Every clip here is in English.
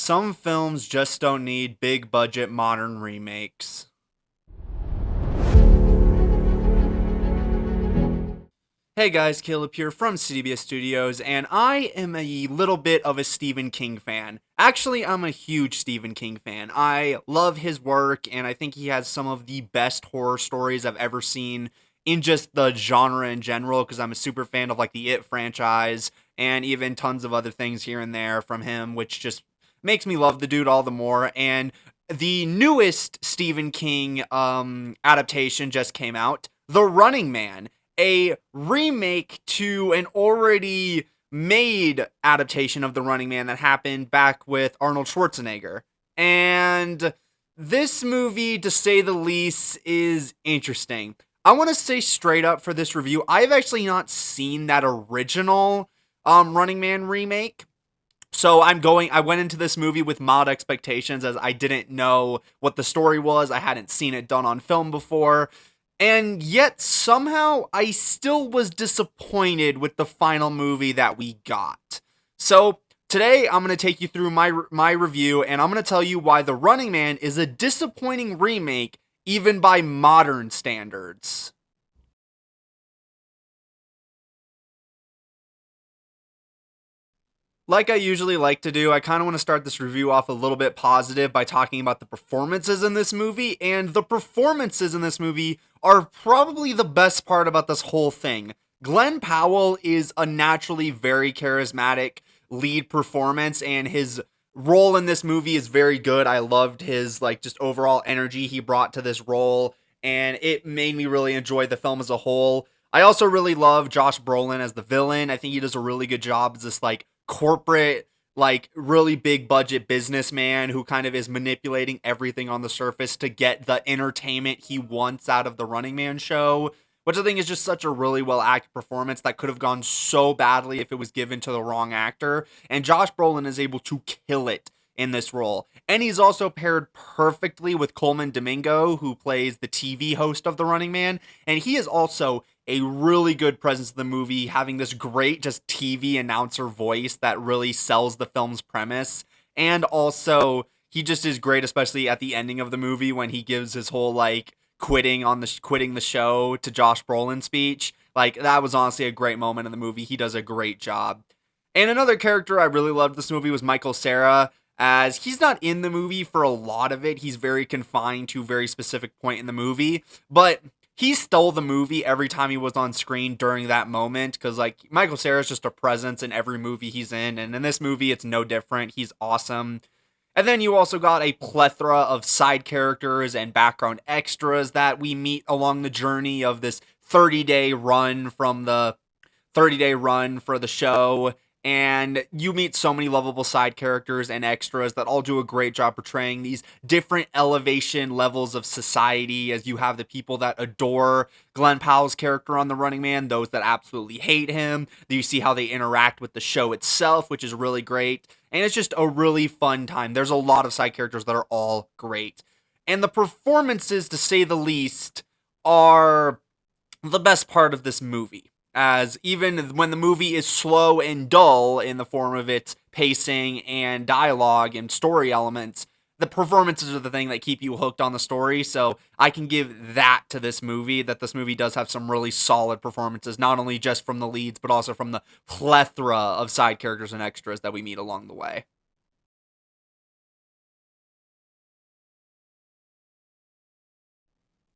Some films just don't need big budget modern remakes. Hey guys, Caleb here from CDBS Studios, and I am a little bit of a Stephen King fan. Actually, I'm a huge Stephen King fan. I love his work, and I think he has some of the best horror stories I've ever seen in just the genre in general, because I'm a super fan of like the It franchise, and even tons of other things here and there from him, which just makes me love the dude all the more. And the newest Stephen King adaptation just came out, The Running Man, a remake to an already made adaptation of The Running Man that happened back with Arnold Schwarzenegger. And this movie, to say the least, is interesting. I want to say straight up for this review, I've actually not seen that original Running Man remake. So I went into this movie with mild expectations as I didn't know what the story was. I hadn't seen it done on film before. And yet somehow I still was disappointed with the final movie that we got. So today I'm going to take you through my review, and I'm going to tell you why The Running Man is a disappointing remake even by modern standards. Like I usually like to do, I kind of want to start this review off a little bit positive by talking about the performances in this movie, and the performances in this movie are probably the best part about this whole thing. Glenn Powell is a naturally very charismatic lead performance, and his role in this movie is very good. I loved his like just overall energy he brought to this role, and it made me really enjoy the film as a whole. I also really love Josh Brolin as the villain. I think he does a really good job as this like corporate, like really big budget businessman who kind of is manipulating everything on the surface to get the entertainment he wants out of the Running Man show, which I think is just such a really well acted performance that could have gone so badly if it was given to the wrong actor. And Josh Brolin is able to kill it in this role. And he's also paired perfectly with Coleman Domingo, who plays the TV host of The Running Man. And he is also a really good presence in the movie, having this great just TV announcer voice that really sells the film's premise. And also, he just is great, especially at the ending of the movie when he gives his whole like quitting the show to Josh Brolin speech. Like that was honestly a great moment in the movie. He does a great job. And another character I really loved this movie was Michael Cera, as he's not in the movie for a lot of it. He's very confined to a very specific point in the movie, but he stole the movie every time he was on screen during that moment, because like Michael Cera is just a presence in every movie he's in, and in this movie it's no different. He's awesome. And then you also got a plethora of side characters and background extras that we meet along the journey of this 30-day run from the 30-day run for the show. And you meet so many lovable side characters and extras that all do a great job portraying these different elevation levels of society, as you have the people that adore Glenn Powell's character on The Running Man, those that absolutely hate him. You see how they interact with the show itself, which is really great. And it's just a really fun time. There's a lot of side characters that are all great. And the performances, to say the least, are the best part of this movie, as even when the movie is slow and dull in the form of its pacing and dialogue and story elements, the performances are the thing that keep you hooked on the story. So I can give that to this movie, that this movie does have some really solid performances, not only just from the leads, but also from the plethora of side characters and extras that we meet along the way.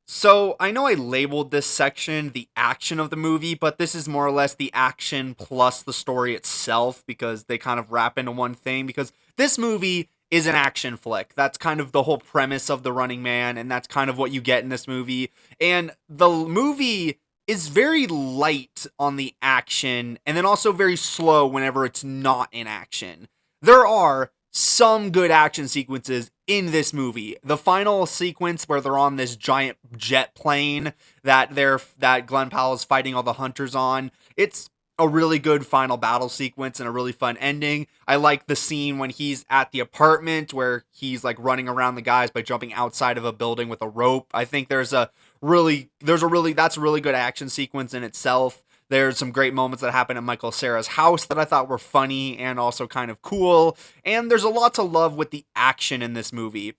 So, I know I labeled this section the action of the movie, but this is more or less the action plus the story itself, because they kind of wrap into one thing. Because this movie is an action flick. That's kind of the whole premise of The Running Man, and that's kind of what you get in this movie. And the movie is very light on the action, and then also very slow whenever it's not in action. There are some good action sequences in this movie. The final sequence where they're on this giant jet plane that Glenn Powell is fighting all the hunters on. It's a really good final battle sequence and a really fun ending. I like the scene when he's at the apartment where he's like running around the guys by jumping outside of a building with a rope. I think that's a really good action sequence in itself. There's some great moments that happen at Michael Cera's house that I thought were funny and also kind of cool. And there's a lot to love with the action in this movie.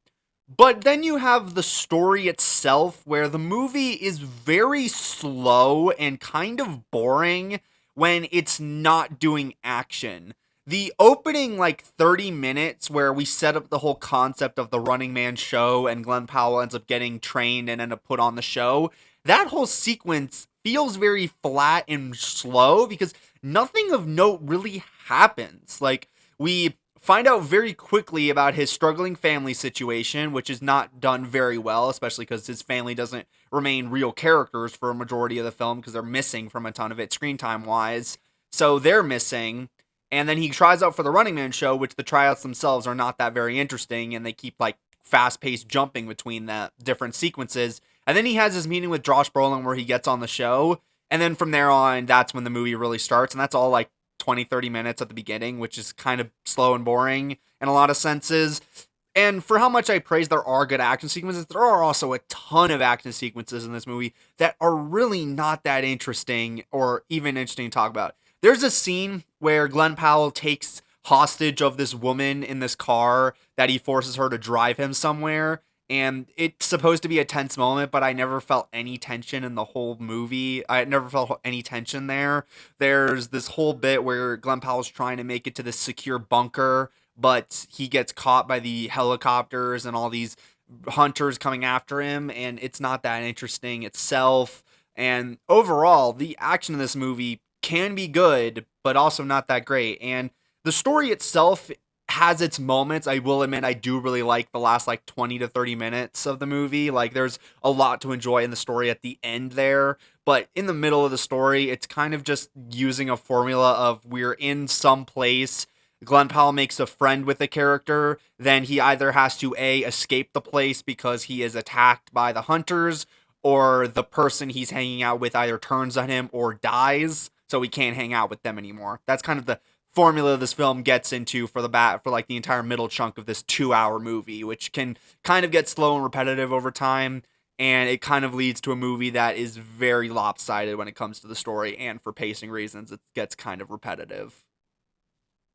But then you have the story itself, where the movie is very slow and kind of boring when it's not doing action. The opening, like 30 minutes, where we set up the whole concept of the Running Man show and Glenn Powell ends up getting trained and end up put on the show, that whole sequence feels very flat and slow because nothing of note really happens. Like, we find out very quickly about his struggling family situation, which is not done very well, especially because his family doesn't remain real characters for a majority of the film because they're missing from a ton of it screen time wise. So they're missing. And then he tries out for the Running Man show, which the tryouts themselves are not that very interesting, and they keep like fast paced jumping between the different sequences. And then he has his meeting with Josh Brolin where he gets on the show. And then from there on, that's when the movie really starts. And that's all like 20, 30 minutes at the beginning, which is kind of slow and boring in a lot of senses. And for how much I praise there are good action sequences, there are also a ton of action sequences in this movie that are really not that interesting or even interesting to talk about. There's a scene where Glenn Powell takes hostage of this woman in this car that he forces her to drive him somewhere. And it's supposed to be a tense moment, but I never felt any tension in the whole movie. I never felt any tension there. There's this whole bit where Glenn Powell's trying to make it to this secure bunker, but he gets caught by the helicopters and all these hunters coming after him, and it's not that interesting itself. And overall, the action in this movie can be good, but also not that great. And the story itself has its moments. I will admit I do really like the last like 20 to 30 minutes of the movie. Like there's a lot to enjoy in the story at the end there, but in the middle of the story, it's kind of just using a formula of we're in some place. Glenn Powell makes a friend with a character, then he either has to A, escape the place because he is attacked by the hunters, or the person he's hanging out with either turns on him or dies, so he can't hang out with them anymore. That's kind of the formula this film gets into for like the entire middle chunk of this 2-hour movie, which can kind of get slow and repetitive over time, and it kind of leads to a movie that is very lopsided when it comes to the story, and for pacing reasons it gets kind of repetitive.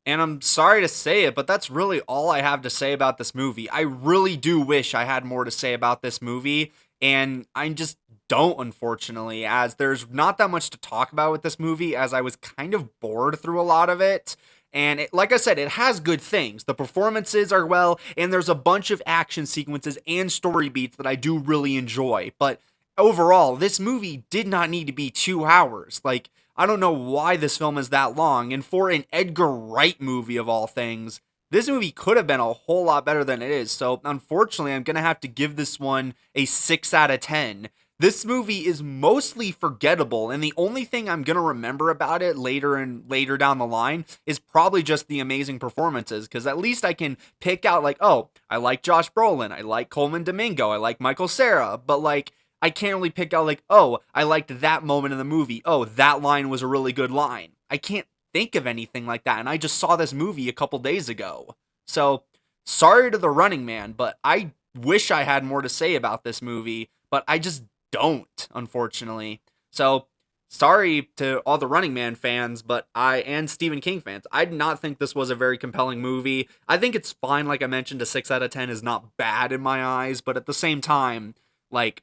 And I'm sorry to say it, but that's really all I have to say about this movie. I really do wish I had more to say about this movie, and I just don't, unfortunately, as there's not that much to talk about with this movie, as I was kind of bored through a lot of it. And like I said, it has good things. The performances are well, and there's a bunch of action sequences and story beats that I do really enjoy. But overall, this movie did not need to be 2 hours. Like, I don't know why this film is that long. And for an Edgar Wright movie of all things, this movie could have been a whole lot better than it is. So unfortunately, I'm going to have to give this one a 6 out of 10. This movie is mostly forgettable, and the only thing I'm going to remember about it later down the line is probably just the amazing performances, because at least I can pick out like, oh, I like Josh Brolin, I like Coleman Domingo, I like Michael Cera, but like I can't really pick out like, oh, I liked that moment in the movie. Oh, that line was a really good line. I can't think of anything like that, and I just saw this movie a couple days ago. So, sorry to the Running Man, but I wish I had more to say about this movie, but I just don't, unfortunately. So, sorry to all the Running Man fans, but and Stephen King fans. I did not think this was a very compelling movie. I think it's fine, like I mentioned, a 6 out of 10 is not bad in my eyes, but at the same time, like,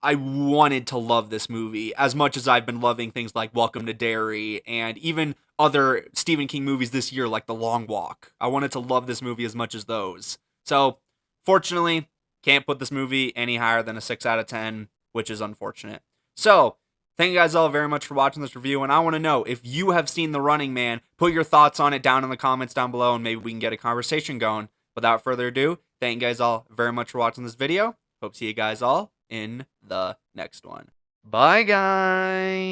I wanted to love this movie as much as I've been loving things like Welcome to Derry and even other Stephen King movies this year like The Long Walk. I wanted to love this movie as much as those. So, fortunately, can't put this movie any higher than a 6 out of 10, which is unfortunate. So, thank you guys all very much for watching this review, and I want to know if you have seen The Running Man, put your thoughts on it down in the comments down below, and maybe we can get a conversation going. Without further ado, thank you guys all very much for watching this video. Hope to see you guys all in the next one. Bye, guys.